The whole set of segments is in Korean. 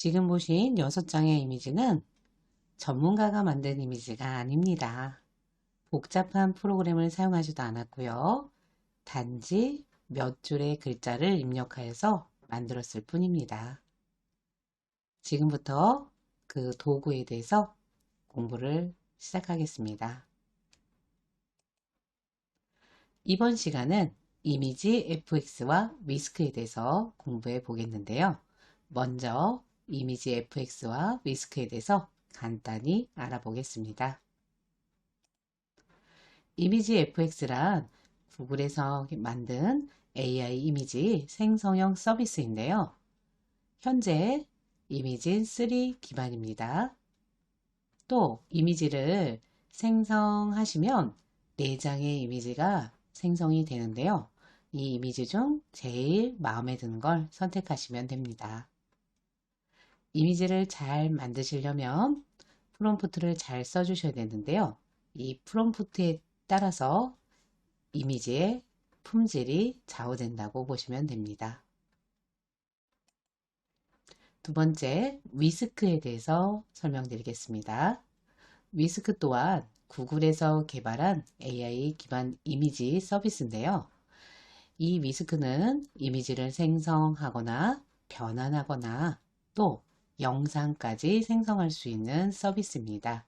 지금 보신 6장의 이미지는 전문가가 만든 이미지가 아닙니다. 복잡한 프로그램을 사용하지도 않았고요. 단지 몇 줄의 글자를 입력하여서 만들었을 뿐입니다. 지금부터 그 도구에 대해서 공부를 시작하겠습니다. 이번 시간은 이미지 fx와 위스크에 대해서 공부해 보겠는데요. 먼저 이미지 fx와 위스크에 대해서 간단히 알아보겠습니다. 이미지 fx란 구글에서 만든 AI 이미지 생성형 서비스인데요. 현재 이미지 3 기반입니다. 또 이미지를 생성하시면 4장의 이미지가 생성이 되는데요. 이 이미지 중 제일 마음에 드는 걸 선택하시면 됩니다. 이미지를 잘 만드시려면 프롬프트를 잘 써주셔야 되는데요. 이 프롬프트에 따라서 이미지의 품질이 좌우된다고 보시면 됩니다. 두 번째, 위스크에 대해서 설명드리겠습니다. 위스크 또한 구글에서 개발한 AI 기반 이미지 서비스인데요. 이 위스크는 이미지를 생성하거나 변환하거나 또 영상까지 생성할 수 있는 서비스입니다.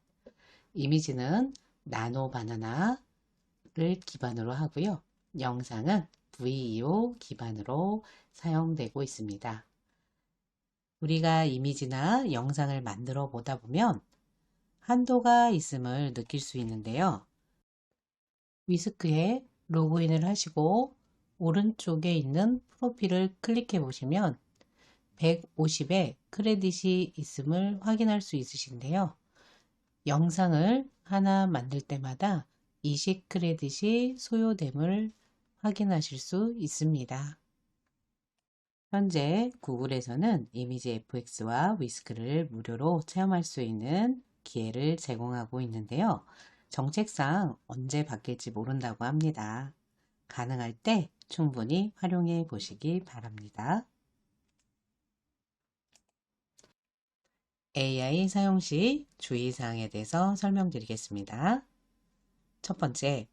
이미지는 나노 바나나를 기반으로 하고요. 영상은 VEO 기반으로 사용되고 있습니다. 우리가 이미지나 영상을 만들어 보다 보면 한도가 있음을 느낄 수 있는데요. 위스크에 로그인을 하시고 오른쪽에 있는 프로필을 클릭해 보시면 150의 크레딧이 있음을 확인할 수 있으신데요. 영상을 하나 만들 때마다 20 크레딧이 소요됨을 확인하실 수 있습니다. 현재 구글에서는 이미지 fx와 위스크를 무료로 체험할 수 있는 기회를 제공하고 있는데요. 정책상 언제 바뀔지 모른다고 합니다. 가능할 때 충분히 활용해 보시기 바랍니다. AI 사용 시 주의사항에 대해서 설명드리겠습니다. 첫 번째,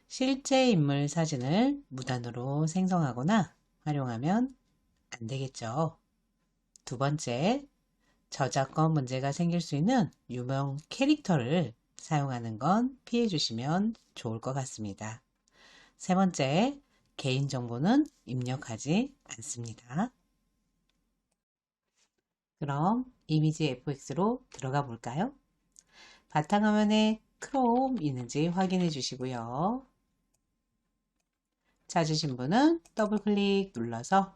실제 인물 사진을 무단으로 생성하거나 활용하면 안 되겠죠. 두 번째, 저작권 문제가 생길 수 있는 유명 캐릭터를 사용하는 건 피해 주시면 좋을 것 같습니다. 세 번째, 개인정보는 입력하지 않습니다. 그럼 이미지 fx로 들어가 볼까요? 바탕화면에 크롬 있는지 확인해 주시고요. 찾으신 분은 더블 클릭 눌러서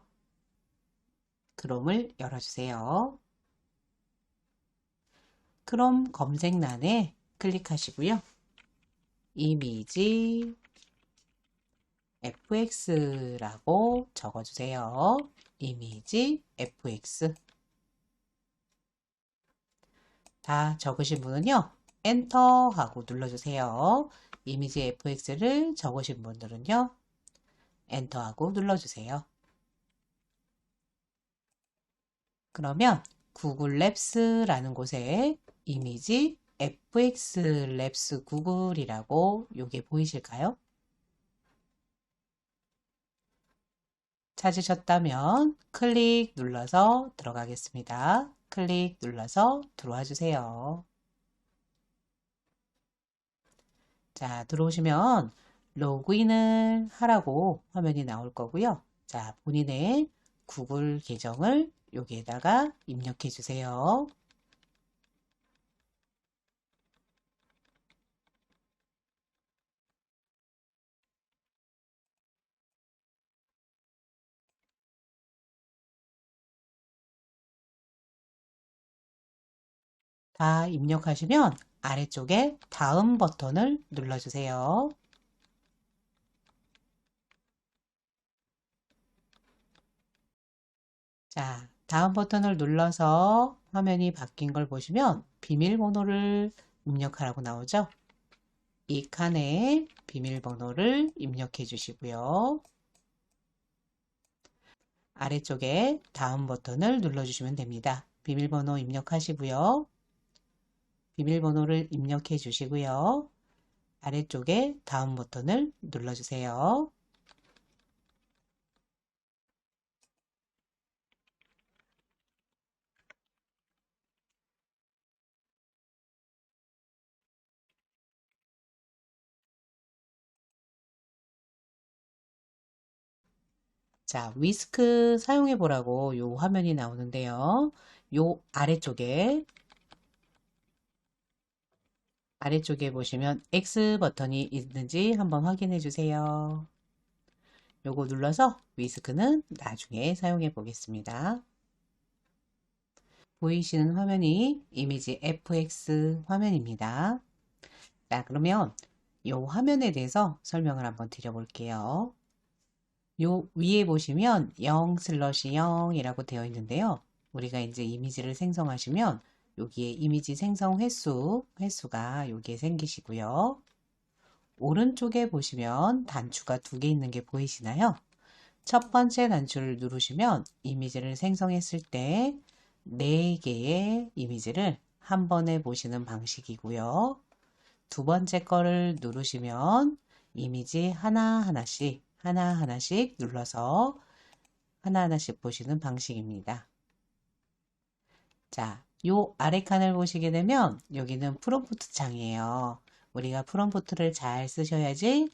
크롬을 열어주세요. 크롬 검색란에 클릭하시고요. 이미지 fx라고 적어주세요. 이미지 fx. 다 적으신 분은요, 엔터 하고 눌러주세요. 이미지 fx를 적으신 분들은요, 엔터 하고 눌러주세요. 그러면 구글 랩스라는 곳에 이미지 fx 랩스 구글이라고 요게 보이실까요? 찾으셨다면 클릭 눌러서 들어가겠습니다. 클릭 눌러서 들어와 주세요. 자, 들어오시면 로그인을 하라고 화면이 나올 거고요. 자, 본인의 구글 계정을 여기에다가 입력해 주세요. 다 입력하시면 아래쪽에 다음 버튼을 눌러주세요. 자, 다음 버튼을 눌러서 화면이 바뀐 걸 보시면 비밀번호를 입력하라고 나오죠. 이 칸에 비밀번호를 입력해 주시고요. 아래쪽에 다음 버튼을 눌러주시면 됩니다. 비밀번호 입력하시고요. 비밀번호를 입력해 주시고요. 아래쪽에 다음 버튼을 눌러주세요. 자, 위스크 사용해 보라고 요 화면이 나오는데요. 요 아래쪽에 보시면 X 버튼이 있는지 한번 확인해 주세요. 요거 눌러서 위스크는 나중에 사용해 보겠습니다. 보이시는 화면이 이미지 FX 화면입니다. 자, 그러면 요 화면에 대해서 설명을 한번 드려볼게요. 요 위에 보시면 0/0이라고 되어 있는데요. 우리가 이제 이미지를 생성하시면 여기에 이미지 생성 횟수가 여기에 생기시고요. 오른쪽에 보시면 단추가 두 개 있는 게 보이시나요? 첫 번째 단추를 누르시면 이미지를 생성했을 때 4개의 이미지를 한 번에 보시는 방식이고요. 두 번째 거를 누르시면 이미지 하나하나씩 눌러서 하나하나씩 보시는 방식입니다. 자, 요 아래 칸을 보시게 되면 여기는 프롬프트 창이에요. 우리가 프롬프트를 잘 쓰셔야지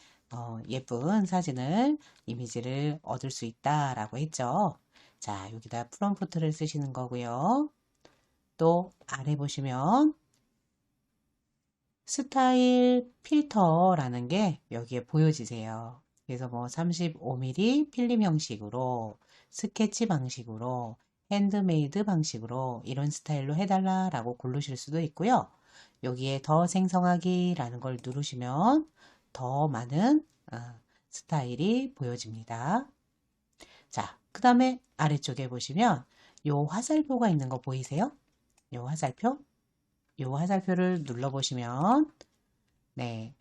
예쁜 사진을, 이미지를 얻을 수 있다라고 했죠. 자, 여기다 프롬프트를 쓰시는 거고요. 또 아래 보시면 스타일 필터라는 게 여기에 보여지세요. 그래서 뭐 35mm 필름 형식으로, 스케치 방식으로, 핸드메이드 방식으로 이런 스타일로 해달라라고 고르실 수도 있고요. 여기에 더 생성하기라는 걸 누르시면 더 많은 스타일이 보여집니다. 자, 그 다음에 아래쪽에 보시면 요 화살표가 있는 거 보이세요? 요 화살표? 요 화살표를 눌러보시면 네,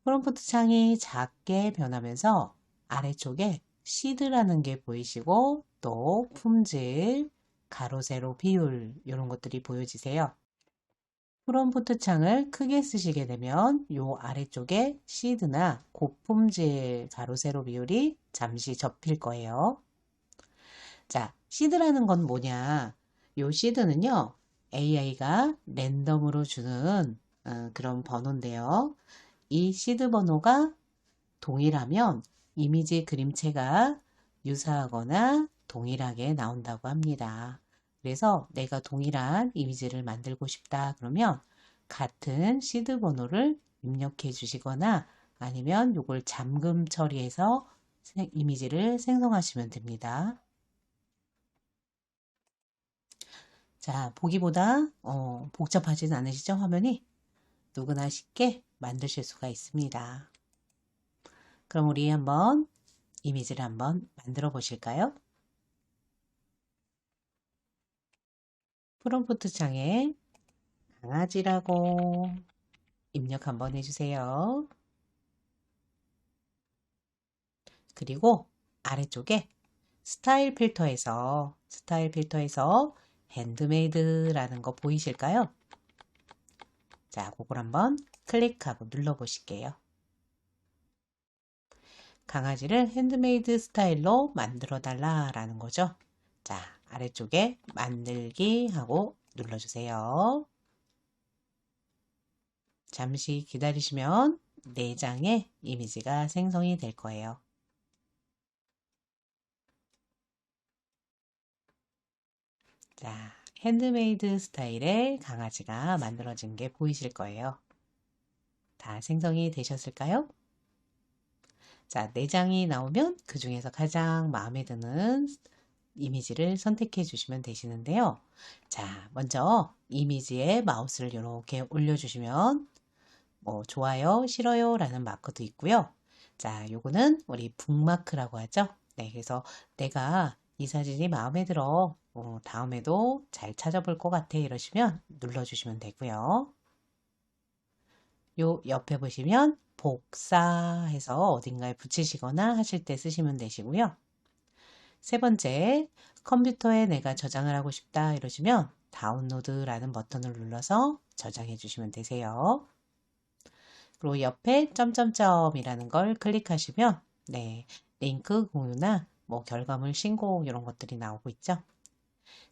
프롬프트 창이 작게 변하면서 아래쪽에 시드라는 게 보이시고 또 품질, 가로, 세로, 비율 이런 것들이 보여지세요. 프롬프트 창을 크게 쓰시게 되면 요 아래쪽에 시드나 고품질, 가로, 세로 비율이 잠시 접힐 거예요. 자, 시드라는 건 뭐냐? 요 시드는요, AI가 랜덤으로 주는 그런 번호인데요. 이 시드 번호가 동일하면 이미지 그림체가 유사하거나 동일하게 나온다고 합니다. 그래서 내가 동일한 이미지를 만들고 싶다 그러면 같은 시드 번호를 입력해 주시거나 아니면 이걸 잠금 처리해서 이미지를 생성하시면 됩니다. 자, 보기보다 복잡하진 않으시죠? 화면이? 누구나 쉽게 만드실 수가 있습니다. 그럼 우리 한번 이미지를 한번 만들어 보실까요? 프롬프트 창에 강아지라고 입력 한번 해주세요. 그리고 아래쪽에 스타일 필터에서 핸드메이드라는 거 보이실까요? 자, 그걸 한번 클릭하고 눌러 보실게요. 강아지를 핸드메이드 스타일로 만들어 달라라는 거죠. 자, 아래쪽에 만들기 하고 눌러주세요. 잠시 기다리시면 4장의 이미지가 생성이 될 거예요. 자, 핸드메이드 스타일의 강아지가 만들어진 게 보이실 거예요. 다 생성이 되셨을까요? 자, 4장이 나오면 그 중에서 가장 마음에 드는 이미지를 선택해 주시면 되시는데요. 자, 먼저 이미지에 마우스를 이렇게 올려주시면 뭐 좋아요, 싫어요 라는 마크도 있고요. 자, 요거는 우리 북마크라고 하죠. 네, 그래서 내가 이 사진이 마음에 들어 다음에도 잘 찾아볼 것 같아 이러시면 눌러주시면 되고요. 요 옆에 보시면 복사해서 어딘가에 붙이시거나 하실 때 쓰시면 되시고요. 세 번째, 컴퓨터에 내가 저장을 하고 싶다 이러시면 다운로드라는 버튼을 눌러서 저장해 주시면 되세요. 그리고 옆에 점점점이라는 걸 클릭하시면 네, 링크 공유나 뭐 결과물 신고 이런 것들이 나오고 있죠.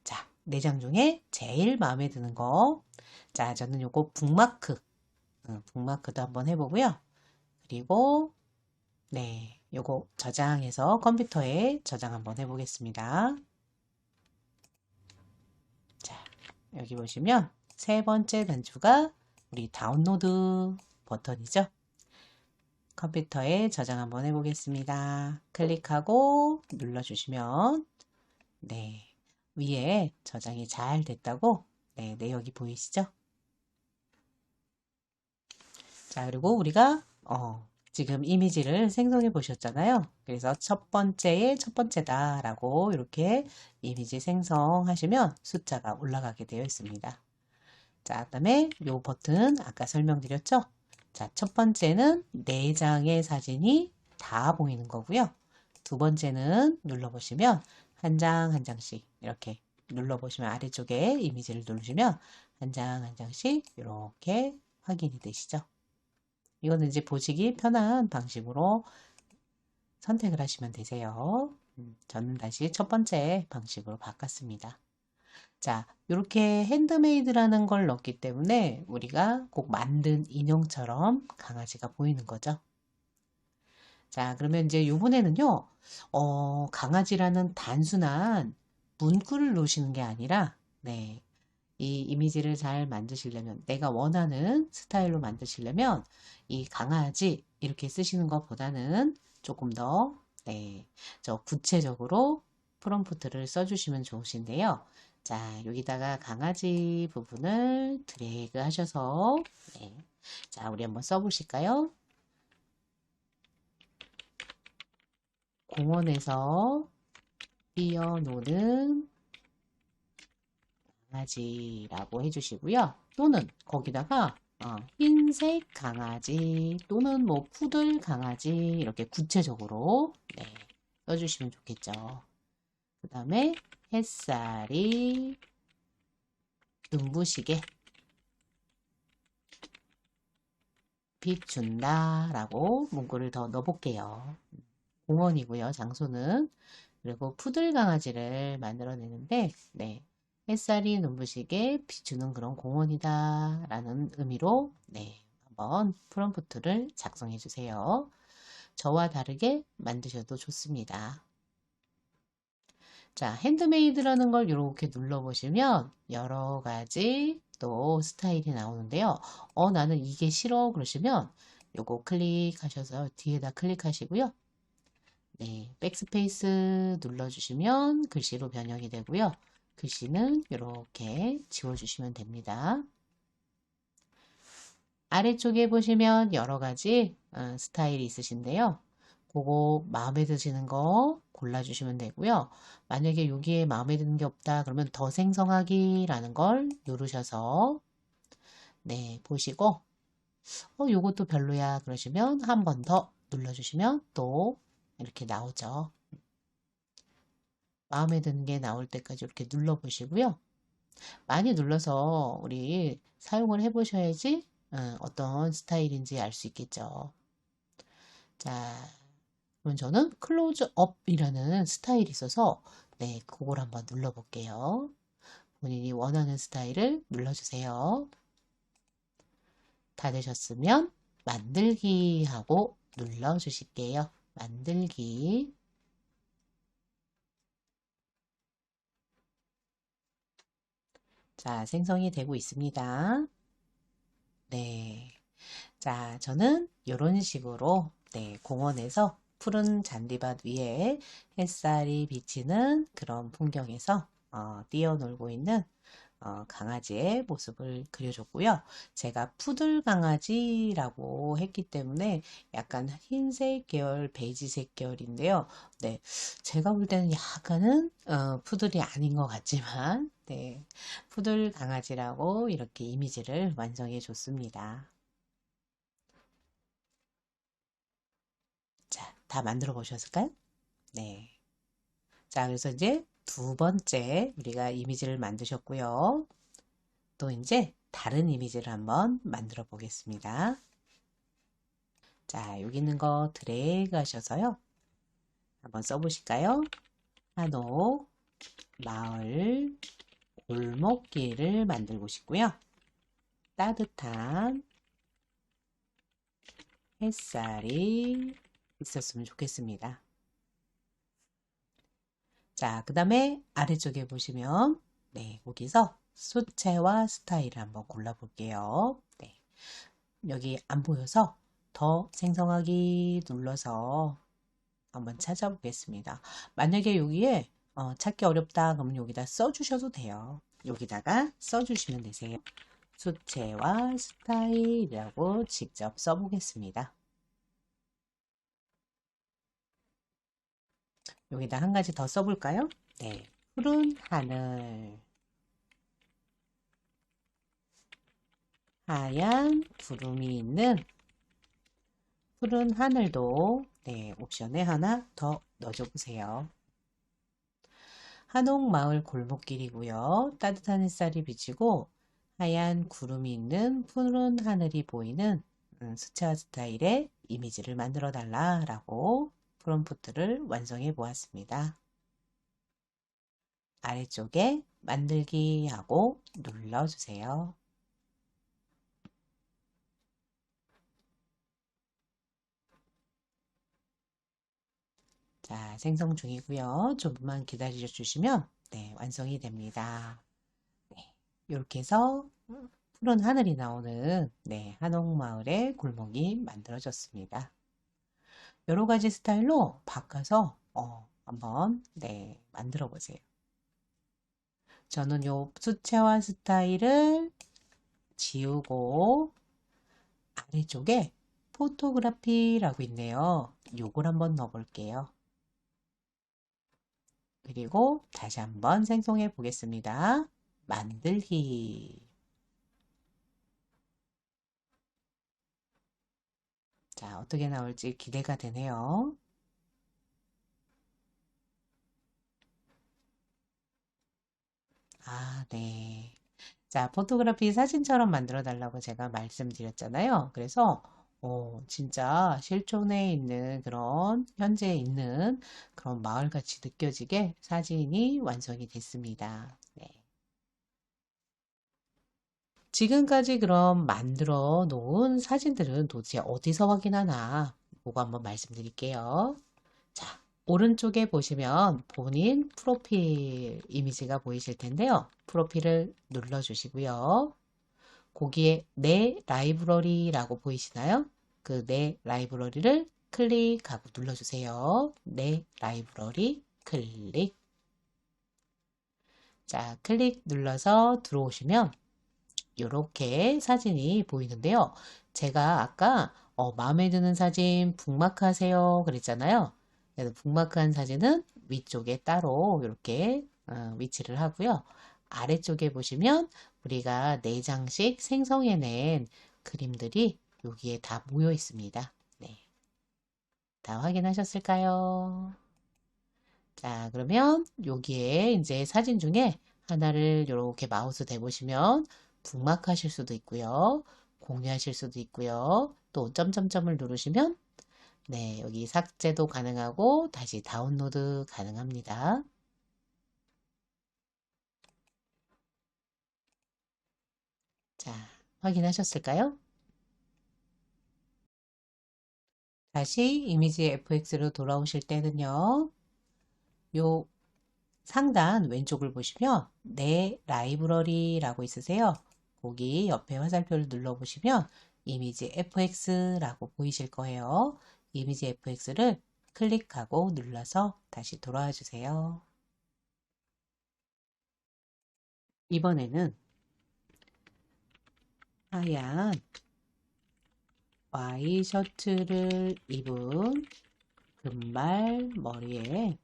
자, 4장 중에 제일 마음에 드는 거. 자, 저는 요거 북마크. 북마크도 한번 해보고요. 그리고 네, 요거 저장해서 컴퓨터에 저장 한번 해보겠습니다. 자, 여기 보시면 세 번째 단추가 우리 다운로드 버튼이죠. 컴퓨터에 저장 한번 해보겠습니다. 클릭하고 눌러주시면 네, 위에 저장이 잘 됐다고 네, 내역이 보이시죠? 자, 그리고 우리가 지금 이미지를 생성해 보셨잖아요. 그래서 첫 번째의 첫 번째다 라고 이렇게 이미지 생성하시면 숫자가 올라가게 되어 있습니다. 자, 그다음에 요 버튼 아까 설명드렸죠? 자, 첫 번째는 4장의 사진이 다 보이는 거고요. 두 번째는 눌러보시면 한 장 한 장씩 이렇게 눌러보시면 아래쪽에 이미지를 누르시면 한 장 한 장씩 이렇게 확인이 되시죠? 이거는 이제 보시기 편한 방식으로 선택을 하시면 되세요. 저는 다시 첫 번째 방식으로 바꿨습니다. 자, 이렇게 핸드메이드라는 걸 넣었기 때문에 우리가 꼭 만든 인형처럼 강아지가 보이는 거죠. 자, 그러면 이제 요번에는요, 강아지라는 단순한 문구를 놓으시는 게 아니라, 네, 이 이미지를 잘 만드시려면, 내가 원하는 스타일로 만드시려면, 이 강아지 이렇게 쓰시는 것보다는 조금 더, 네, 저 구체적으로 프롬프트를 써주시면 좋으신데요. 자, 여기다가 강아지 부분을 드래그 하셔서, 네. 자, 우리 한번 써보실까요? 공원에서 뛰어노는 강아지라고 해주시고요. 또는 거기다가 흰색 강아지 또는 뭐 푸들 강아지 이렇게 구체적으로 네, 써주시면 좋겠죠. 그 다음에 햇살이 눈부시게 비춘다 라고 문구를 더 넣어볼게요. 공원이고요. 장소는. 그리고 푸들 강아지를 만들어내는데 네, 햇살이 눈부시게 비추는 그런 공원이다 라는 의미로 네, 한번 프롬프트를 작성해 주세요. 저와 다르게 만드셔도 좋습니다. 자, 핸드메이드라는 걸 이렇게 눌러보시면 여러 가지 또 스타일이 나오는데요. 나는 이게 싫어 그러시면 요거 클릭하셔서 뒤에다 클릭하시고요. 네, 백스페이스 눌러주시면 글씨로 변형이 되고요. 글씨는 이렇게 지워주시면 됩니다. 아래쪽에 보시면 여러 가지 스타일이 있으신데요. 그거 마음에 드시는 거 골라주시면 되고요. 만약에 여기에 마음에 드는 게 없다 그러면 더 생성하기 라는 걸 누르셔서 네, 보시고 요것도 별로야 그러시면 한 번 더 눌러주시면 또 이렇게 나오죠. 마음에 드는 게 나올 때까지 이렇게 눌러보시고요. 많이 눌러서 우리 사용을 해보셔야지 어떤 스타일인지 알 수 있겠죠. 자, 그럼 저는 클로즈업이라는 스타일이 있어서 네, 그걸 한번 눌러볼게요. 본인이 원하는 스타일을 눌러주세요. 다 되셨으면 만들기 하고 눌러주실게요. 만들기. 자, 생성이 되고 있습니다. 네. 자, 저는 이런 식으로 네, 공원에서 푸른 잔디밭 위에 햇살이 비치는 그런 풍경에서 뛰어놀고 있는 강아지의 모습을 그려줬고요. 제가 푸들 강아지라고 했기 때문에 약간 흰색 계열, 베이지색 계열인데요. 네, 제가 볼 때는 약간은 푸들이 아닌 것 같지만 네, 푸들 강아지라고 이렇게 이미지를 완성해 줬습니다. 자, 다 만들어 보셨을까요? 네. 자, 그래서 이제 두 번째 우리가 이미지를 만드셨고요. 또 이제 다른 이미지를 한번 만들어 보겠습니다. 자, 여기 있는 거 드래그 하셔서요. 한번 써보실까요? 한옥, 마을, 골목길을 만들고 싶고요. 따뜻한 햇살이 있었으면 좋겠습니다. 자, 그 다음에 아래쪽에 보시면 네, 거기서 수채화 스타일을 한번 골라볼게요. 네, 여기 안 보여서 더 생성하기 눌러서 한번 찾아보겠습니다. 만약에 여기에 찾기 어렵다 그러면 여기다 써주셔도 돼요. 여기다가 써주시면 되세요. 수채화 스타일이라고 직접 써보겠습니다. 여기다 한 가지 더 써볼까요? 네, 푸른 하늘, 하얀 구름이 있는 푸른 하늘도 네, 옵션에 하나 더 넣어줘 보세요. 한옥마을 골목길이고요. 따뜻한 햇살이 비치고 하얀 구름이 있는 푸른 하늘이 보이는 수채화 스타일의 이미지를 만들어 달라라고 프롬프트를 완성해 보았습니다. 아래쪽에 만들기 하고 눌러주세요. 자, 생성 중이고요. 조금만 기다려 주시면 네, 완성이 됩니다. 네, 이렇게 해서 푸른 하늘이 나오는 네, 한옥마을의 골목이 만들어졌습니다. 여러 가지 스타일로 바꿔서 한번 네, 만들어 보세요. 저는 요 수채화 스타일을 지우고 아래쪽에 포토그래피라고 있네요. 요걸 한번 넣어 볼게요. 그리고 다시 한번 생성해 보겠습니다. 만들기. 자, 어떻게 나올지 기대가 되네요. 아, 네. 자, 포토그래피 사진처럼 만들어 달라고 제가 말씀드렸잖아요. 그래서 진짜 실존에 있는 그런 현재에 있는 그런 마을같이 느껴지게 사진이 완성이 됐습니다. 네. 지금까지 그럼 만들어 놓은 사진들은 도대체 어디서 확인하나 보고 한번 말씀드릴게요. 자, 오른쪽에 보시면 본인 프로필 이미지가 보이실 텐데요. 프로필을 눌러주시고요. 거기에 내 라이브러리라고 보이시나요? 그 내 라이브러리를 클릭하고 눌러주세요. 내 라이브러리 클릭. 자, 클릭 눌러서 들어오시면 이렇게 사진이 보이는데요. 제가 아까 마음에 드는 사진 북마크하세요 그랬잖아요. 그래서 북마크한 사진은 위쪽에 따로 이렇게 위치를 하고요. 아래쪽에 보시면 우리가 4장씩 생성해낸 그림들이 여기에 다 모여 있습니다. 네, 다 확인하셨을까요? 자, 그러면 여기에 이제 사진 중에 하나를 이렇게 마우스 대보시면 북마크 하실 수도 있고요. 공유하실 수도 있고요. 또 점점점을 누르시면 네, 여기 삭제도 가능하고 다시 다운로드 가능합니다. 자, 확인하셨을까요? 다시 이미지 FX로 돌아오실 때는요. 요 상단 왼쪽을 보시면 내 라이브러리라고 있으세요. 거기 옆에 화살표를 눌러보시면 이미지 FX라고 보이실 거예요. 이미지 FX를 클릭하고 눌러서 다시 돌아와 주세요. 이번에는 하얀 와이셔츠를 입은 금발 머리에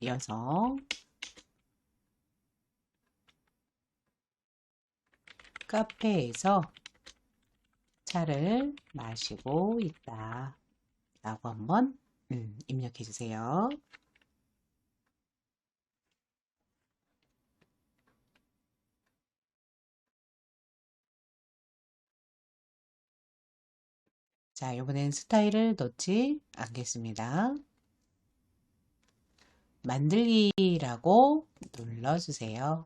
여성 카페에서 차를 마시고 있다 라고 한번 입력해 주세요. 자, 이번엔 스타일을 넣지 않겠습니다. 만들기라고 눌러주세요.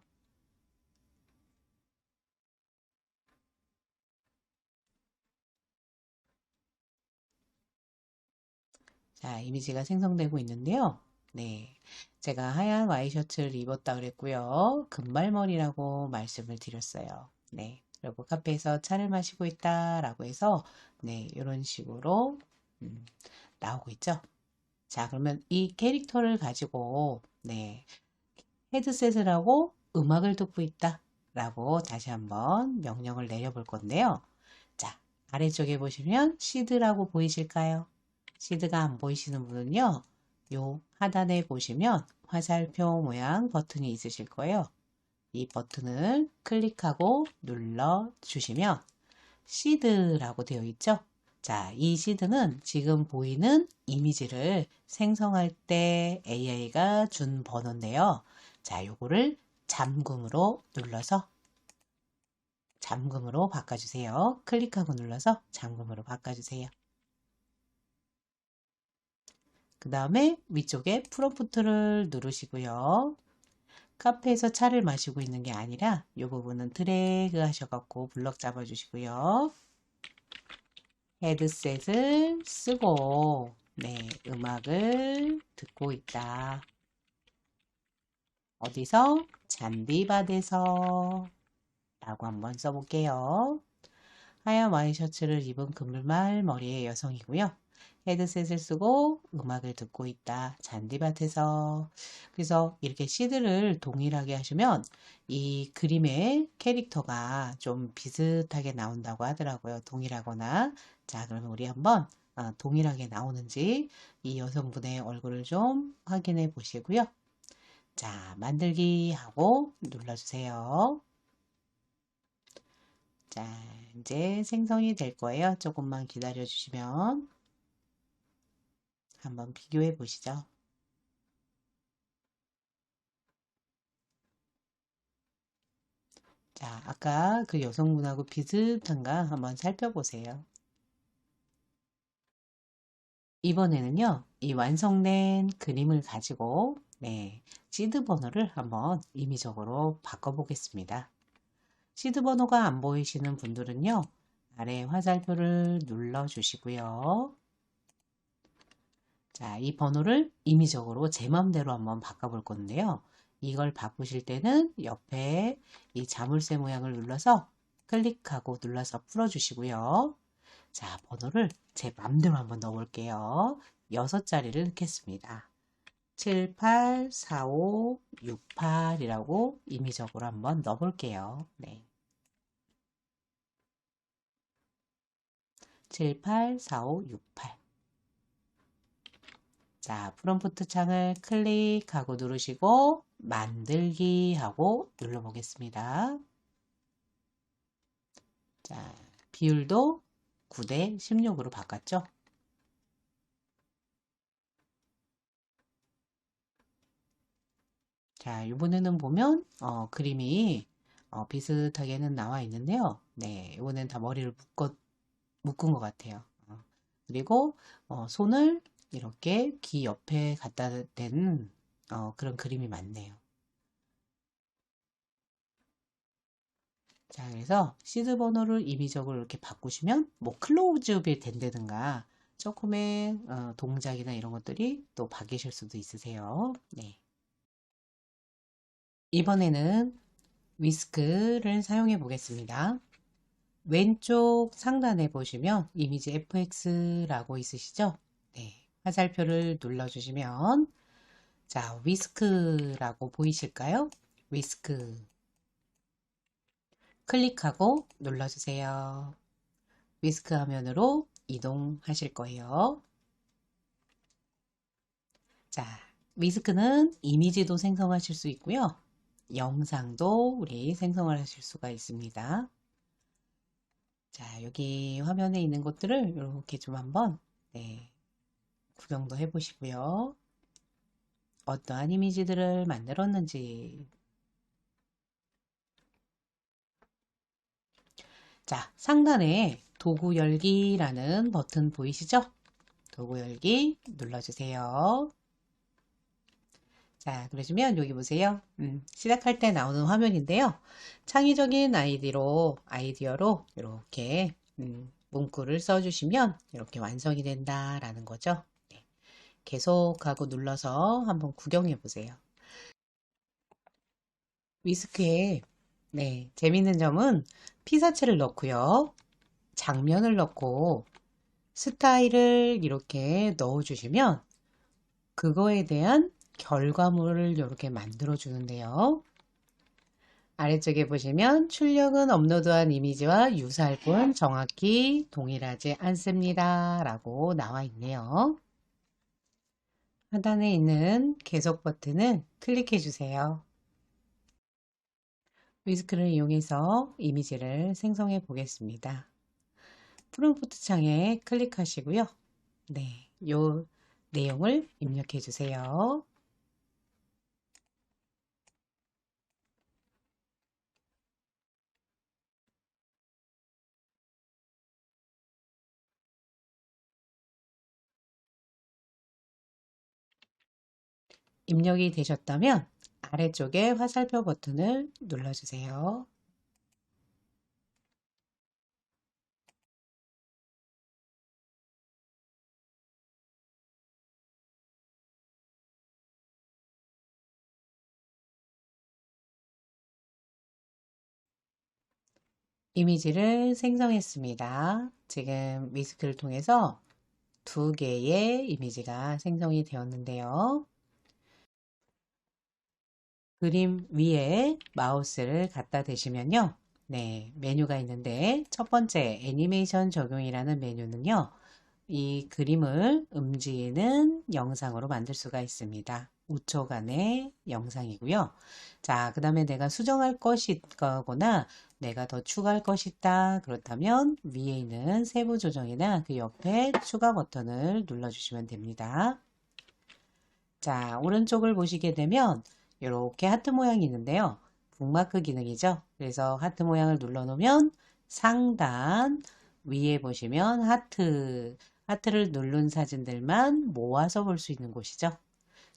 자, 이미지가 생성되고 있는데요. 네. 제가 하얀 와이셔츠를 입었다 그랬고요. 금발머리라고 말씀을 드렸어요. 네. 그리고 카페에서 차를 마시고 있다라고 해서, 네, 이런 식으로, 음, 나오고 있죠. 자, 그러면 이 캐릭터를 가지고, 네, 헤드셋을 하고 음악을 듣고 있다 라고 다시 한번 명령을 내려볼 건데요. 자, 아래쪽에 보시면 시드라고 보이실까요? 시드가 안 보이시는 분은요, 요 하단에 보시면 화살표 모양 버튼이 있으실 거예요. 이 버튼을 클릭하고 눌러 주시면 시드라고 되어 있죠. 자, 이 시드는 지금 보이는 이미지를 생성할 때 AI가 준 번호인데요. 자, 요거를 잠금으로 눌러서 잠금으로 바꿔주세요. 클릭하고 눌러서 잠금으로 바꿔주세요. 그 다음에 위쪽에 프롬프트를 누르시고요. 카페에서 차를 마시고 있는 게 아니라 이 부분은 드래그 하셔갖고 블럭 잡아주시고요. 헤드셋을 쓰고 네, 음악을 듣고 있다. 어디서? 잔디밭에서 라고 한번 써볼게요. 하얀 와이셔츠를 입은 금발 머리의 여성이고요. 헤드셋을 쓰고 음악을 듣고 있다. 잔디밭에서. 그래서 이렇게 시드를 동일하게 하시면 이 그림의 캐릭터가 좀 비슷하게 나온다고 하더라고요. 동일하거나. 자, 그러면 우리 한번 동일하게 나오는지 이 여성분의 얼굴을 좀 확인해 보시고요. 자, 만들기 하고 눌러주세요. 자, 이제 생성이 될 거예요. 조금만 기다려 주시면 한번 비교해 보시죠. 자, 아까 그 여성분하고 비슷한가 한번 살펴보세요. 이번에는요, 이 완성된 그림을 가지고, 네, 시드 번호를 한번 임의적으로 바꿔보겠습니다. 시드 번호가 안 보이시는 분들은요, 아래 화살표를 눌러 주시고요. 자, 이 번호를 임의적으로 제 맘대로 한번 바꿔볼 건데요. 이걸 바꾸실 때는 옆에 이 자물쇠 모양을 눌러서 클릭하고 눌러서 풀어주시고요. 자, 번호를 제 맘대로 한번 넣어볼게요. 6자리를 넣겠습니다. 784568이라고 임의적으로 한번 넣어볼게요. 네. 784568. 자, 프롬프트 창을 클릭하고 누르시고 만들기 하고 눌러보겠습니다. 자, 비율도 9대 16으로 바꿨죠. 자, 이번에는 보면 그림이 비슷하게는 나와 있는데요. 네, 이번엔 다 머리를 묶은 것 같아요. 그리고 손을 이렇게 귀 옆에 갖다 댄 그런 그림이 많네요. 자, 그래서 시드 번호를 임의적으로 이렇게 바꾸시면 뭐 클로즈업이 된다든가 조금의 동작이나 이런 것들이 또 바뀌실 수도 있으세요. 네. 이번에는 위스크를 사용해 보겠습니다. 왼쪽 상단에 보시면 이미지 FX라고 있으시죠? 네. 화살표를 눌러주시면 자, 위스크라고 보이실까요? 위스크 클릭하고 눌러주세요. 위스크 화면으로 이동하실 거예요. 자, 위스크는 이미지도 생성하실 수 있고요. 영상도 우리 생성을 하실 수가 있습니다. 자, 여기 화면에 있는 것들을 이렇게 좀 한번 네, 구경도 해보시고요. 어떠한 이미지들을 만들었는지 자, 상단에 도구 열기라는 버튼 보이시죠? 도구 열기 눌러주세요. 자, 그러시면 여기 보세요. 시작할 때 나오는 화면인데요. 창의적인 아이디어로 이렇게 문구를 써주시면 이렇게 완성이 된다라는 거죠. 네, 계속하고 눌러서 한번 구경해 보세요. 위스크에 네, 재밌는 점은 피사체를 넣고요. 장면을 넣고 스타일을 이렇게 넣어주시면 그거에 대한 결과물을 이렇게 만들어 주는데요. 아래쪽에 보시면 출력은 업로드한 이미지와 유사할 뿐 정확히 동일하지 않습니다 라고 나와 있네요. 하단에 있는 계속 버튼을 클릭해 주세요. 위스크를 이용해서 이미지를 생성해 보겠습니다. 프롬프트 창에 클릭하시고요. 네, 요 내용을 입력해 주세요. 입력이 되셨다면 아래쪽에 화살표 버튼을 눌러주세요. 이미지를 생성했습니다. 지금 위스크를 통해서 두 개의 이미지가 생성이 되었는데요. 그림 위에 마우스를 갖다 대시면요. 네, 메뉴가 있는데 첫 번째 애니메이션 적용이라는 메뉴는요. 이 그림을 움직이는 영상으로 만들 수가 있습니다. 5초간의 영상이고요. 자, 그 다음에 내가 수정할 것이 거거나 내가 더 추가할 것이 있다. 그렇다면 위에 있는 세부 조정이나 그 옆에 추가 버튼을 눌러주시면 됩니다. 자, 오른쪽을 보시게 되면 이렇게 하트 모양이 있는데요. 북마크 기능이죠. 그래서 하트 모양을 눌러 놓으면 상단 위에 보시면 하트를 누른 사진들만 모아서 볼 수 있는 곳이죠.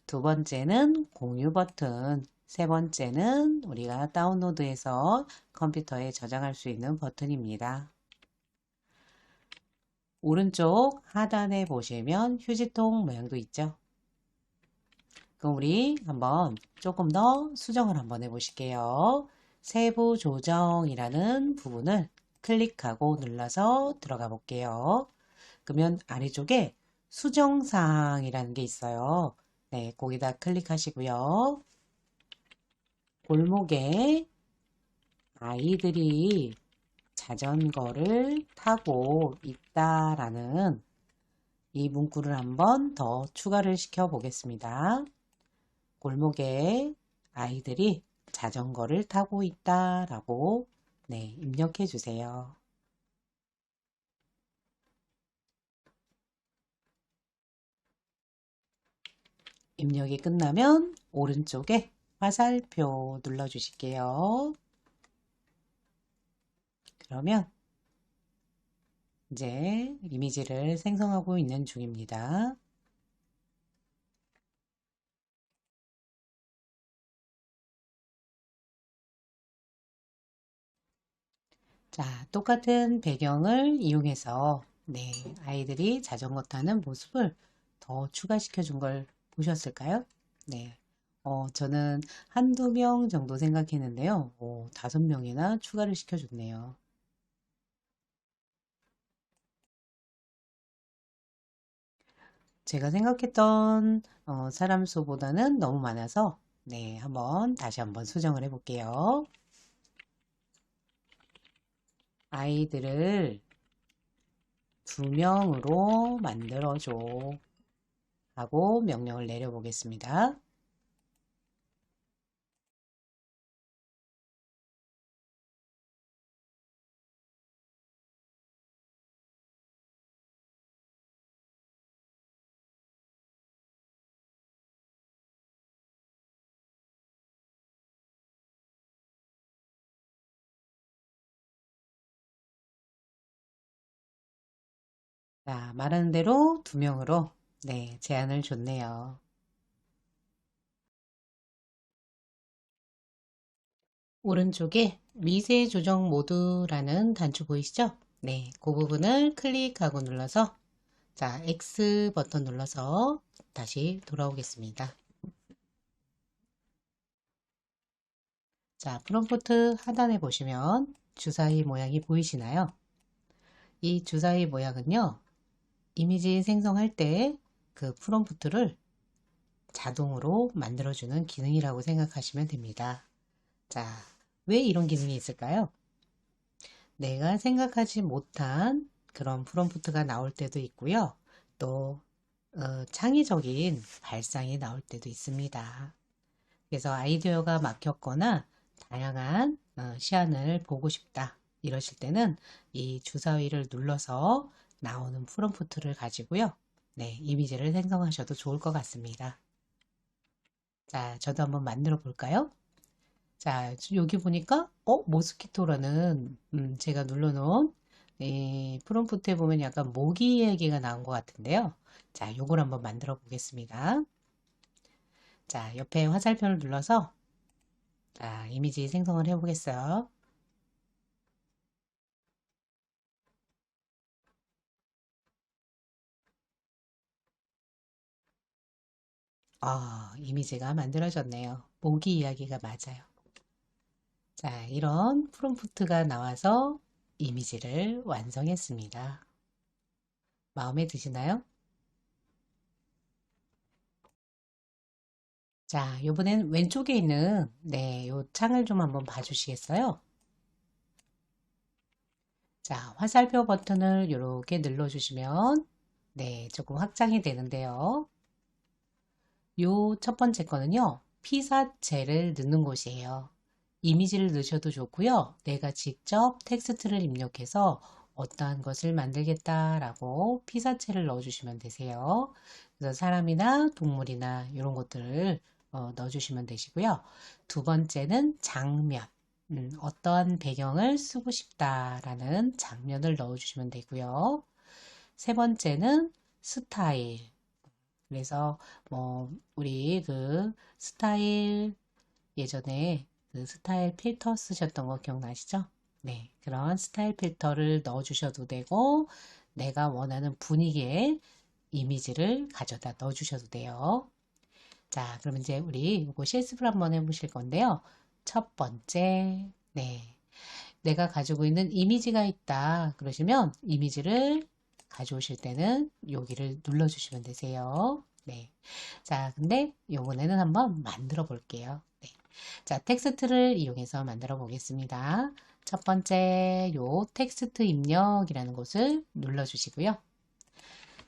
두 번째는 공유 버튼, 세 번째는 우리가 다운로드해서 컴퓨터에 저장할 수 있는 버튼입니다. 오른쪽 하단에 보시면 휴지통 모양도 있죠. 그럼 우리 한번 조금 더 수정을 한번 해보실게요. 세부 조정이라는 부분을 클릭하고 눌러서 들어가 볼게요. 그러면 아래쪽에 수정사항이라는 게 있어요. 네, 거기다 클릭하시고요. 골목에 아이들이 자전거를 타고 있다라는 이 문구를 한번 더 추가를 시켜 보겠습니다. 골목에 아이들이 자전거를 타고 있다라고 네, 입력해 주세요. 입력이 끝나면 오른쪽에 화살표 눌러 주실게요. 그러면 이제 이미지를 생성하고 있는 중입니다. 자, 똑같은 배경을 이용해서 네, 아이들이 자전거 타는 모습을 더 추가시켜 준 걸 보셨을까요? 네. 저는 한두 명 정도 생각했는데요. 5명이나 추가를 시켜줬네요. 제가 생각했던 사람 수보다는 너무 많아서 네, 다시 한번 수정을 해볼게요. 아이들을 2명으로 만들어줘 하고 명령을 내려보겠습니다. 자, 말하는 대로 2명으로 네, 제한을 줬네요. 오른쪽에 미세 조정 모드라는 단추 보이시죠? 네, 그 부분을 클릭하고 눌러서 자, X 버튼 눌러서 다시 돌아오겠습니다. 자, 프롬프트 하단에 보시면 주사위 모양이 보이시나요? 이 주사위 모양은요, 이미지 생성할 때 그 프롬프트를 자동으로 만들어주는 기능이라고 생각하시면 됩니다. 자, 왜 이런 기능이 있을까요? 내가 생각하지 못한 그런 프롬프트가 나올 때도 있고요. 또 창의적인 발상이 나올 때도 있습니다. 그래서 아이디어가 막혔거나 다양한 시안을 보고 싶다 이러실 때는 이 주사위를 눌러서 나오는 프롬프트를 가지고요. 네, 이미지를 생성하셔도 좋을 것 같습니다. 자, 저도 한번 만들어 볼까요? 자, 여기 보니까 모스키토라는 제가 눌러놓은 이 프롬프트에 보면 약간 모기 얘기가 나온 것 같은데요. 자, 요걸 한번 만들어 보겠습니다. 자, 옆에 화살표를 눌러서 자, 이미지 생성을 해 보겠어요. 이미지가 만들어졌네요. 모기 이야기가 맞아요. 자, 이런 프롬프트가 나와서 이미지를 완성했습니다. 마음에 드시나요? 자, 요번엔 왼쪽에 있는 네, 요 창을 좀 한번 봐주시겠어요? 자, 화살표 버튼을 이렇게 눌러주시면 네, 조금 확장이 되는데요. 요 첫 번째 거는요, 피사체를 넣는 곳이에요. 이미지를 넣으셔도 좋고요. 내가 직접 텍스트를 입력해서 어떠한 것을 만들겠다라고 피사체를 넣어주시면 되세요. 그래서 사람이나 동물이나 이런 것들을 넣어주시면 되시고요. 두 번째는 장면. 어떠한 배경을 쓰고 싶다라는 장면을 넣어주시면 되고요. 세 번째는 스타일. 그래서 뭐 우리 그 스타일 예전에 그 스타일 필터 쓰셨던 거 기억나시죠? 네, 그런 스타일 필터를 넣어 주셔도 되고 내가 원하는 분위기의 이미지를 가져다 넣어 주셔도 돼요. 자, 그러면 이제 우리 이거 실습을 한번 해보실 건데요. 첫 번째, 네, 내가 가지고 있는 이미지가 있다 그러시면 이미지를 가져오실 때는 여기를 눌러주시면 되세요. 네. 자, 근데 요번에는 한번 만들어 볼게요. 네. 자, 텍스트를 이용해서 만들어 보겠습니다. 첫 번째, 요 텍스트 입력이라는 곳을 눌러주시고요.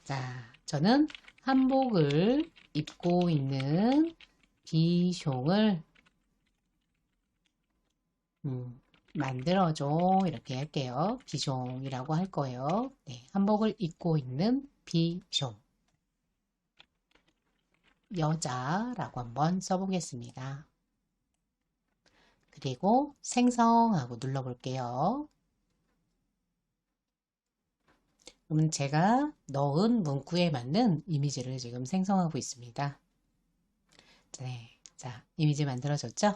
자, 저는 한복을 입고 있는 비숑을 만들어줘 이렇게 할게요. 비숑이라고 할 거예요. 네, 한복을 입고 있는 비숑 여자라고 한번 써보겠습니다. 그리고 생성하고 눌러볼게요. 그러면 제가 넣은 문구에 맞는 이미지를 지금 생성하고 있습니다. 네, 자, 이미지 만들어졌죠?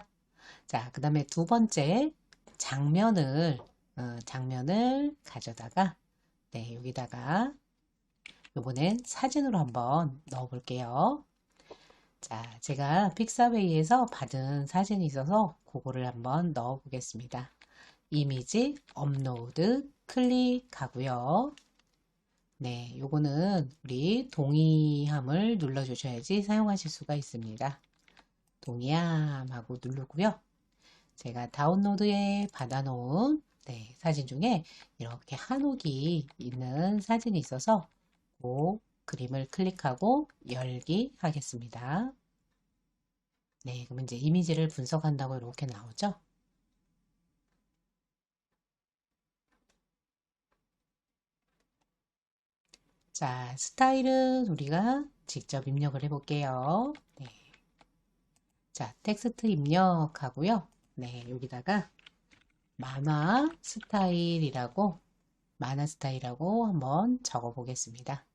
자, 그 다음에 두 번째 장면을 가져다가 네, 여기다가 요번엔 사진으로 한번 넣어 볼게요. 자, 제가 픽사웨이에서 받은 사진이 있어서 그거를 한번 넣어 보겠습니다. 이미지 업로드 클릭하고요. 네, 요거는 우리 동의함을 눌러 주셔야지 사용하실 수가 있습니다. 동의함하고 누르고요. 제가 다운로드에 받아놓은 네, 사진 중에 이렇게 한옥이 있는 사진이 있어서 그 그림을 클릭하고 열기 하겠습니다. 네, 그러면 이제 이미지를 분석한다고 이렇게 나오죠. 자, 스타일은 우리가 직접 입력을 해볼게요. 네. 자, 텍스트 입력하고요. 네, 여기다가 만화 스타일이라고 만화 스타일이라고 한번 적어 보겠습니다.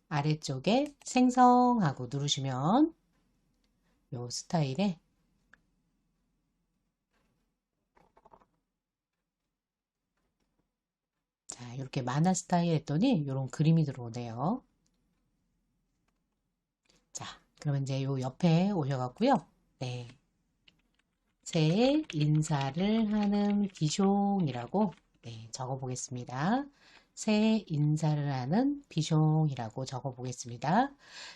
아래쪽에 생성하고 누르시면 요 스타일에 자, 이렇게 만화 스타일 했더니 이런 그림이 들어오네요. 자, 그러면 이제 요 옆에 오셔갖고요. 네. 새해 인사를 하는 비숑이라고 네, 적어 보겠습니다. 새해 인사를 하는 비숑이라고 적어 보겠습니다.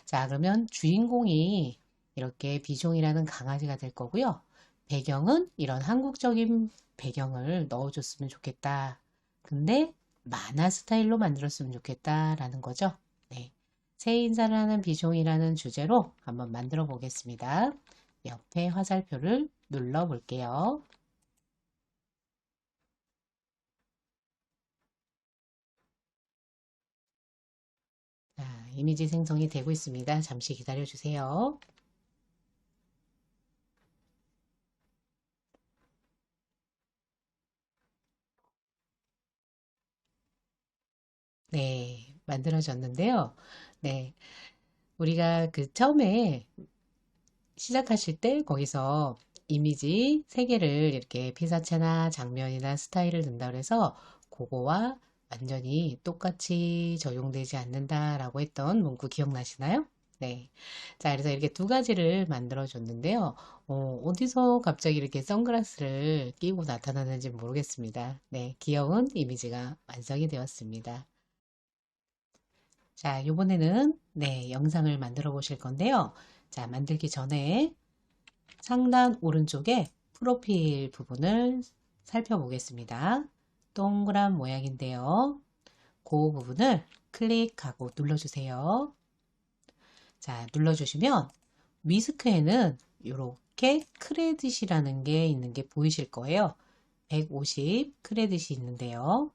자, 그러면 주인공이 이렇게 비숑이라는 강아지가 될 거고요. 배경은 이런 한국적인 배경을 넣어줬으면 좋겠다. 근데 만화 스타일로 만들었으면 좋겠다라는 거죠. 네. 새해 인사를 하는 비숑이라는 주제로 한번 만들어 보겠습니다. 옆에 화살표를 눌러 볼게요. 자, 이미지 생성이 되고 있습니다. 잠시 기다려 주세요. 네, 만들어졌는데요. 네, 우리가 그 처음에 시작하실 때 거기서 이미지 3개를 이렇게 피사체나 장면이나 스타일을 넣는다 그래서 그거와 완전히 똑같이 적용되지 않는다라고 했던 문구 기억나시나요? 네. 자, 그래서 이렇게 2가지를 만들어 줬는데요. 어디서 갑자기 이렇게 선글라스를 끼고 나타나는지 모르겠습니다. 네, 귀여운 이미지가 완성이 되었습니다. 자, 요번에는 네, 영상을 만들어 보실 건데요. 자, 만들기 전에 상단 오른쪽에 프로필 부분을 살펴보겠습니다. 동그란 모양인데요. 그 부분을 클릭하고 눌러주세요. 자, 눌러주시면 위스크에는 이렇게 크레딧이라는 게 있는 게 보이실 거예요. 150 크레딧이 있는데요.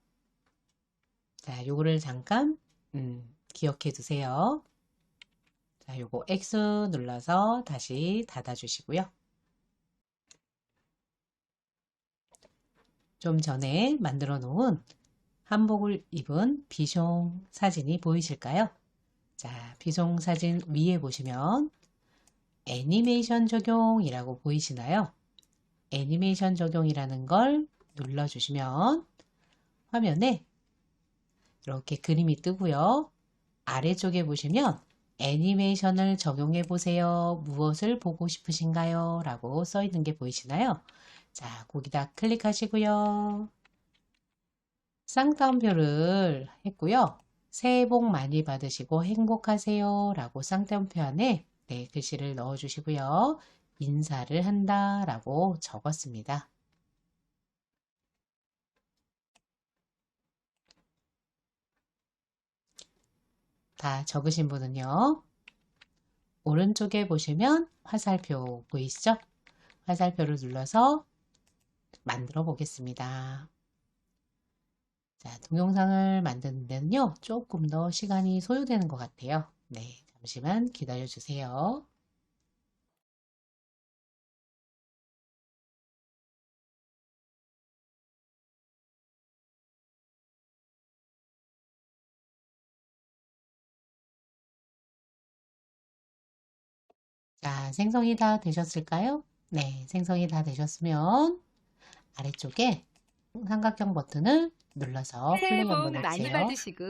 자, 요거를 잠깐 기억해 두세요. 자, 요거 X 눌러서 다시 닫아 주시고요. 좀 전에 만들어 놓은 한복을 입은 비숑 사진이 보이실까요? 자, 비숑 사진 위에 보시면 애니메이션 적용이라고 보이시나요? 애니메이션 적용이라는 걸 눌러주시면 화면에 이렇게 그림이 뜨고요. 아래쪽에 보시면 애니메이션을 적용해 보세요. 무엇을 보고 싶으신가요? 라고 써 있는 게 보이시나요? 자, 거기다 클릭하시고요. 쌍따옴표를 했고요. 새해 복 많이 받으시고 행복하세요 라고 쌍따옴표 안에 네, 글씨를 넣어 주시고요. 인사를 한다 라고 적었습니다. 다 적으신 분은요. 오른쪽에 보시면 화살표 보이시죠? 화살표를 눌러서 만들어 보겠습니다. 자, 동영상을 만드는 데는요, 조금 더 시간이 소요되는 것 같아요. 네, 잠시만 기다려 주세요. 자, 생성이 다 되셨을까요? 네, 생성이 다 되셨으면 아래쪽에 삼각형 버튼을 눌러서 새해 플레이 복 한번 많이 해주세요. 받으시고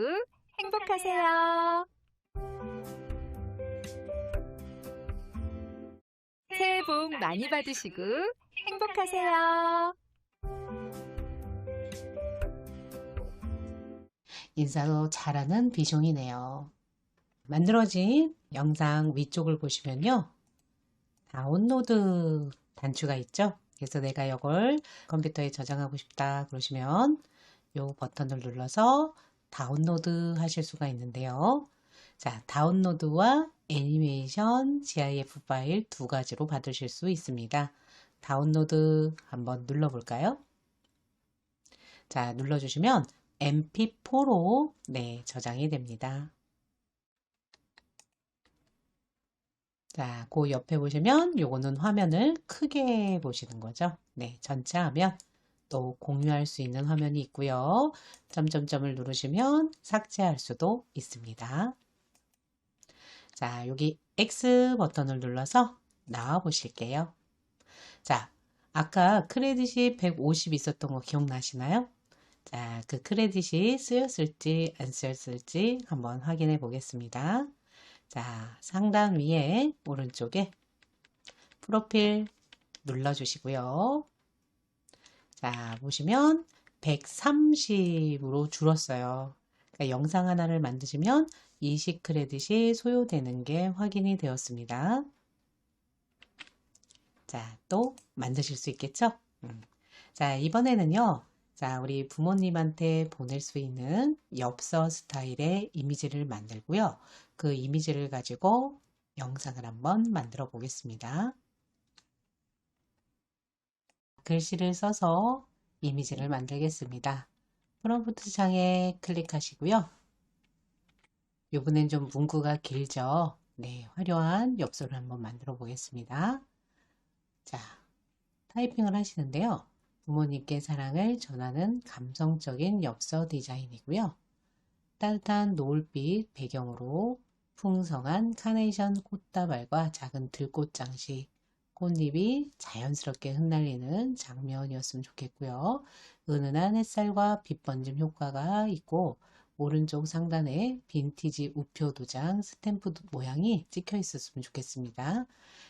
행복하세요. 새해 복 많이 받으시고 행복하세요. 인사도 잘하는 비숑이네요. 만들어진 영상 위쪽을 보시면요. 다운로드 단추가 있죠. 그래서 내가 이걸 컴퓨터에 저장하고 싶다 그러시면 이 버튼을 눌러서 다운로드 하실 수가 있는데요. 자, 다운로드와 애니메이션, GIF 파일 2가지로 받으실 수 있습니다. 다운로드 한번 눌러볼까요? 자, 눌러주시면 MP4로 네, 저장이 됩니다. 자, 그 옆에 보시면 요거는 화면을 크게 보시는 거죠. 네, 전체 화면 또 공유할 수 있는 화면이 있고요. 점점점을 누르시면 삭제할 수도 있습니다. 자, 여기 X 버튼을 눌러서 나와 보실게요. 자, 아까 크레딧이 150 있었던 거 기억나시나요? 자, 그 크레딧이 쓰였을지 안 쓰였을지 한번 확인해 보겠습니다. 자, 상단 위에 오른쪽에 프로필 눌러주시고요. 자, 보시면 130으로 줄었어요. 그러니까 영상 하나를 만드시면 20 크레딧이 소요되는 게 확인이 되었습니다. 자, 또 만드실 수 있겠죠? 자, 이번에는요. 자, 우리 부모님한테 보낼 수 있는 엽서 스타일의 이미지를 만들고요. 그 이미지를 가지고 영상을 한번 만들어 보겠습니다. 글씨를 써서 이미지를 만들겠습니다. 프롬프트 창에 클릭하시고요. 이번엔 좀 문구가 길죠? 네, 화려한 엽서를 한번 만들어 보겠습니다. 자, 타이핑을 하시는데요. 부모님께 사랑을 전하는 감성적인 엽서 디자인이고요. 따뜻한 노을빛 배경으로 풍성한 카네이션 꽃다발과 작은 들꽃 장식, 꽃잎이 자연스럽게 흩날리는 장면이었으면 좋겠고요. 은은한 햇살과 빛 번짐 효과가 있고 오른쪽 상단에 빈티지 우표 도장 스탬프 모양이 찍혀 있었으면 좋겠습니다.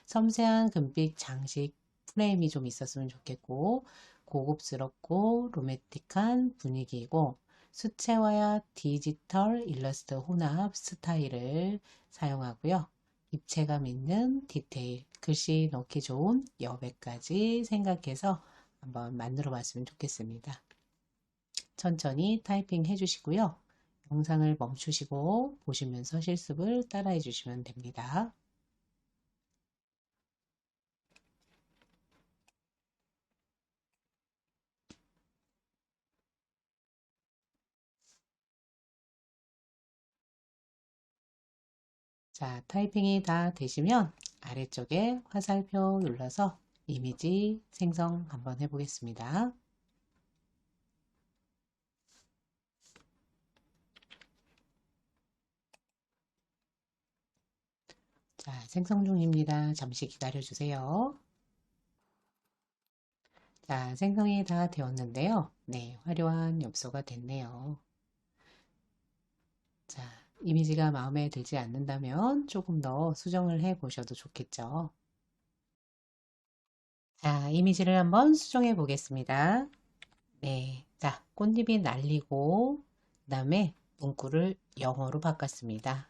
섬세한 금빛 장식 프레임이 좀 있었으면 좋겠고 고급스럽고 로맨틱한 분위기이고 수채화와 디지털 일러스트 혼합 스타일을 사용하고요. 입체감 있는 디테일, 글씨 넣기 좋은 여백까지 생각해서 한번 만들어 봤으면 좋겠습니다. 천천히 타이핑 해주시고요. 영상을 멈추시고 보시면서 실습을 따라해 주시면 됩니다. 자, 타이핑이 다 되시면 아래쪽에 화살표 눌러서 이미지 생성 한번 해보겠습니다. 자, 생성 중입니다. 잠시 기다려 주세요. 자, 생성이 다 되었는데요. 네, 화려한 엽서가 됐네요. 자, 이미지가 마음에 들지 않는다면 조금 더 수정을 해 보셔도 좋겠죠. 자, 이미지를 한번 수정해 보겠습니다. 네, 자, 꽃잎이 날리고 그 다음에 문구를 영어로 바꿨습니다.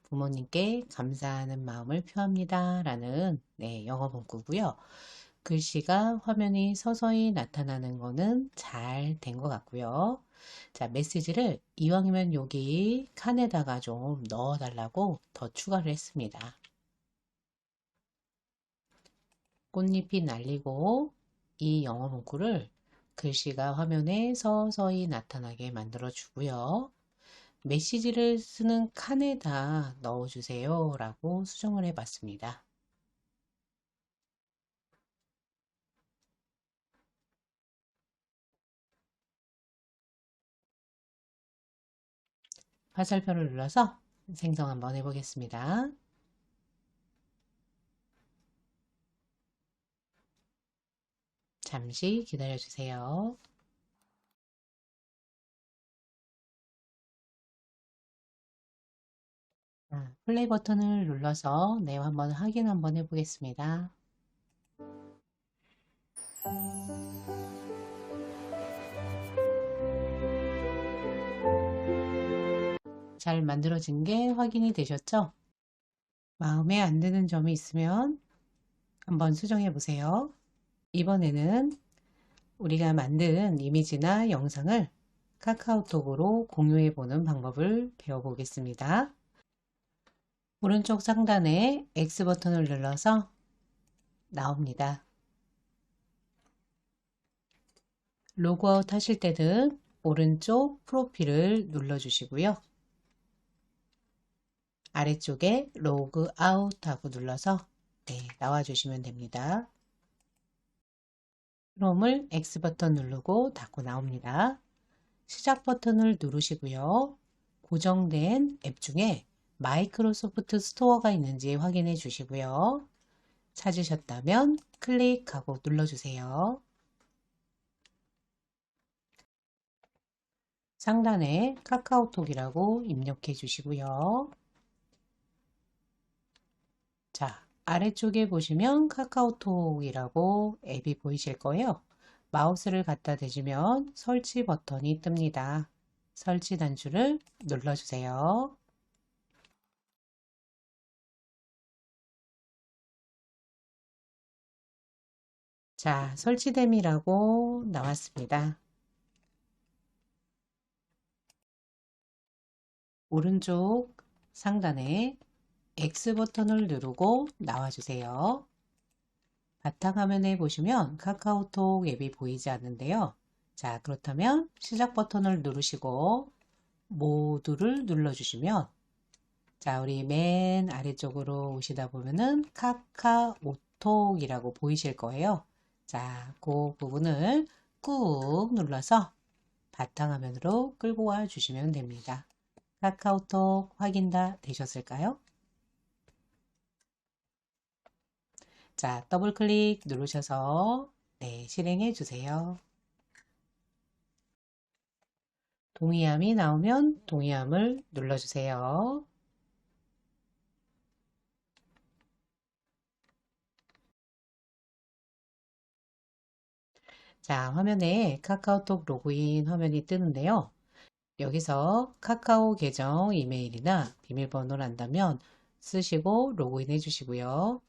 부모님께 감사하는 마음을 표합니다. 라는 네, 영어 문구고요. 글씨가 화면이 서서히 나타나는 거는 잘 된 것 같고요. 자, 메시지를 이왕이면 여기 칸에다가 좀 넣어 달라고 더 추가를 했습니다. 꽃잎이 날리고 이 영어 문구를 글씨가 화면에 서서히 나타나게 만들어 주고요. 메시지를 쓰는 칸에다 넣어주세요 라고 수정을 해봤습니다. 화살표를 눌러서 생성 한번 해보겠습니다. 잠시 기다려주세요. 플레이 버튼을 눌러서 네, 한번 확인 한번 해보겠습니다. 잘 만들어진 게 확인이 되셨죠? 마음에 안 드는 점이 있으면 한번 수정해 보세요. 이번에는 우리가 만든 이미지나 영상을 카카오톡으로 공유해 보는 방법을 배워보겠습니다. 오른쪽 상단에 X 버튼을 눌러서 나옵니다. 로그아웃 하실 때는 오른쪽 프로필을 눌러주시고요. 아래쪽에 로그아웃 하고 눌러서 네, 나와주시면 됩니다. 크롬을 X 버튼 누르고 닫고 나옵니다. 시작 버튼을 누르시고요. 고정된 앱 중에 마이크로소프트 스토어가 있는지 확인해 주시고요. 찾으셨다면 클릭하고 눌러주세요. 상단에 카카오톡이라고 입력해 주시고요. 자, 아래쪽에 보시면 카카오톡이라고 앱이 보이실 거예요. 마우스를 갖다 대시면 설치 버튼이 뜹니다. 설치 단추를 눌러주세요. 자, 설치됨이라고 나왔습니다. 오른쪽 상단에 X 버튼을 누르고 나와주세요. 바탕화면에 보시면 카카오톡 앱이 보이지 않는데요. 자, 그렇다면 시작 버튼을 누르시고 모두를 눌러주시면 자, 우리 맨 아래쪽으로 오시다 보면은 카카오톡이라고 보이실 거예요. 자, 그 부분을 꾹 눌러서 바탕화면으로 끌고 와 주시면 됩니다. 카카오톡 확인 다 되셨을까요? 자, 더블 클릭 누르셔서 네, 실행해 주세요. 동의함이 나오면 동의함을 눌러주세요. 자, 화면에 카카오톡 로그인 화면이 뜨는데요. 여기서 카카오 계정 이메일이나 비밀번호를 안다면 쓰시고 로그인 해주시고요.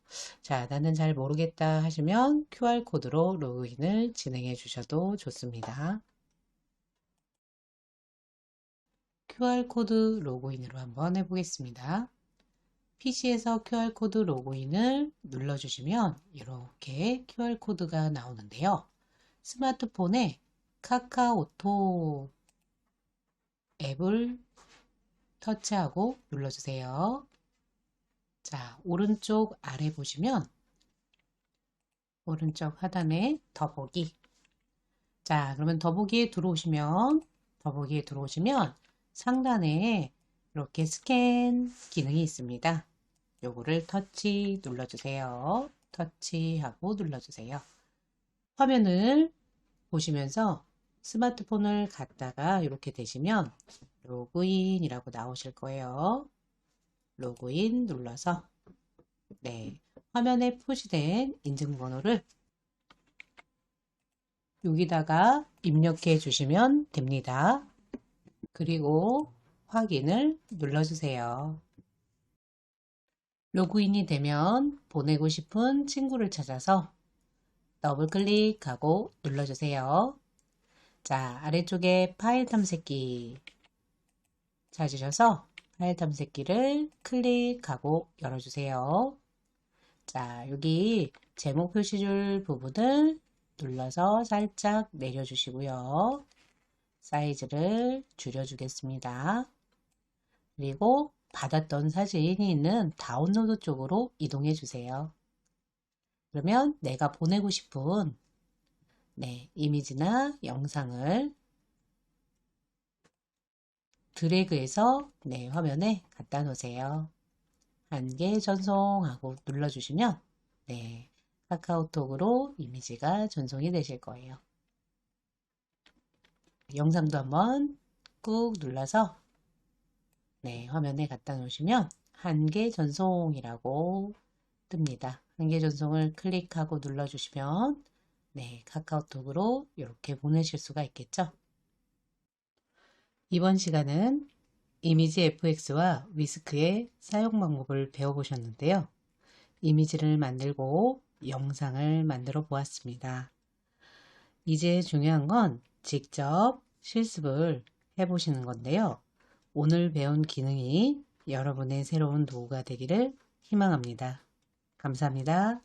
자, 나는 잘 모르겠다 하시면 QR코드로 로그인을 진행해 주셔도 좋습니다. QR코드 로그인으로 한번 해보겠습니다. PC에서 QR코드 로그인을 눌러주시면 이렇게 QR코드가 나오는데요. 스마트폰에 카카오톡 앱을 터치하고 눌러주세요. 자, 오른쪽 아래 보시면 오른쪽 하단에 더보기. 자, 그러면 더보기에 들어오시면 상단에 이렇게 스캔 기능이 있습니다. 요거를 터치 눌러주세요. 터치하고 눌러주세요. 화면을 보시면서 스마트폰을 갖다가 이렇게 되시면 로그인이라고 나오실 거예요. 로그인 눌러서 네, 화면에 표시된 인증번호를 여기다가 입력해 주시면 됩니다. 그리고 확인을 눌러주세요. 로그인이 되면 보내고 싶은 친구를 찾아서 더블 클릭하고 눌러주세요. 자, 아래쪽에 파일 탐색기 찾으셔서 파일 탐색기를 클릭하고 열어주세요. 자, 여기 제목 표시줄 부분을 눌러서 살짝 내려주시고요. 사이즈를 줄여주겠습니다. 그리고 받았던 사진이 있는 다운로드 쪽으로 이동해 주세요. 그러면 내가 보내고 싶은 네, 이미지나 영상을 드래그해서 네, 화면에 갖다 놓으세요. 한 개 전송하고 눌러주시면 네, 카카오톡으로 이미지가 전송이 되실 거예요. 영상도 한번 꾹 눌러서 네, 화면에 갖다 놓으시면 한 개 전송이라고 뜹니다. 한 개 전송을 클릭하고 눌러주시면 네, 카카오톡으로 이렇게 보내실 수가 있겠죠. 이번 시간은 이미지 FX와 위스크의 사용 방법을 배워보셨는데요. 이미지를 만들고 영상을 만들어 보았습니다. 이제 중요한 건 직접 실습을 해보시는 건데요. 오늘 배운 기능이 여러분의 새로운 도구가 되기를 희망합니다. 감사합니다.